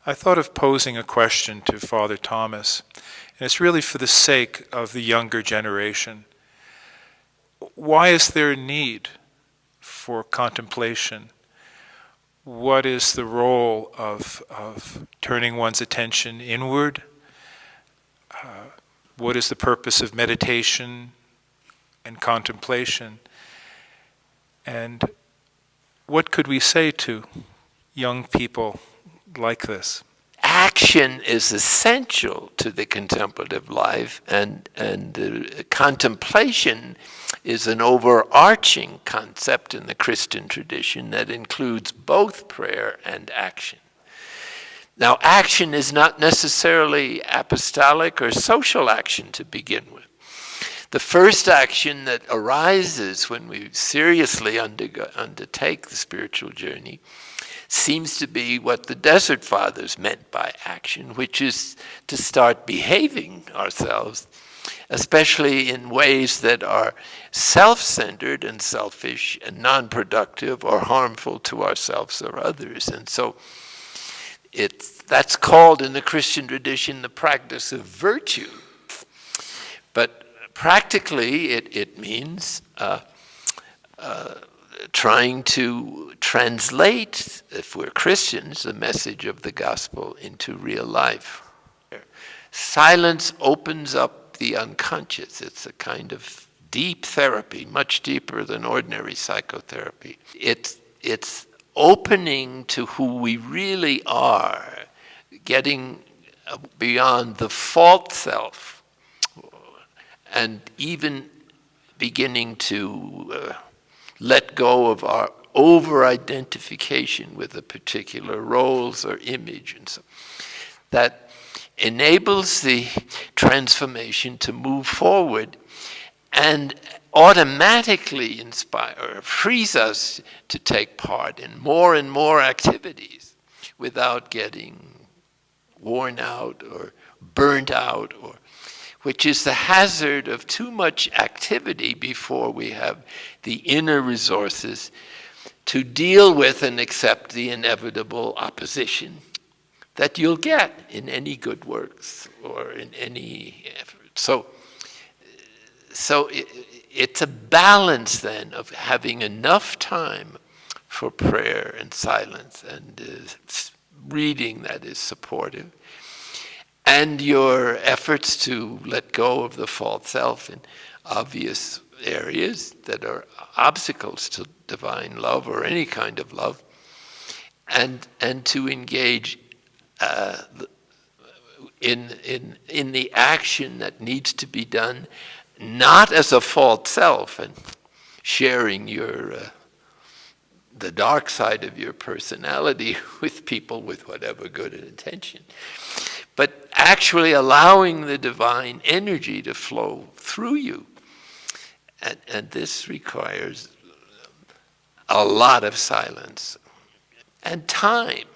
I thought of posing a question to Father Thomas, and it's really for the sake of the younger generation. Why is there a need for contemplation? What is the role of turning one's attention inward? What is the purpose of meditation and contemplation? And what could we say to young people like this? Action is essential to the contemplative life, and contemplation is an overarching concept in the Christian tradition that includes both prayer and action. Now, action is not necessarily apostolic or social action to begin with. The first action that arises when we seriously undertake the spiritual journey seems to be what the Desert Fathers meant by action, which is to start behaving ourselves, especially in ways that are self-centered and selfish and non-productive or harmful to ourselves or others. And so that's called in the Christian tradition the practice of virtue. But practically it means trying to translate, if we're Christians, the message of the gospel into real life. Silence opens up the unconscious. It's a kind of deep therapy, much deeper than ordinary psychotherapy. It's opening to who we really are, getting beyond the false self, and even beginning to let go of our over-identification with the particular roles or image, and so that enables the transformation to move forward and automatically frees us to take part in more and more activities without getting worn out or burnt out, which is the hazard of too much activity before we have the inner resources to deal with and accept the inevitable opposition that you'll get in any good works or in any effort. So it's a balance then of having enough time for prayer and silence and reading that is supportive, and your efforts to let go of the false self in obvious areas that are obstacles to divine love or any kind of love, and to engage in the action that needs to be done, not as a false self and sharing the dark side of your personality with people with whatever good intention, but actually allowing the divine energy to flow through you. And this requires a lot of silence and time.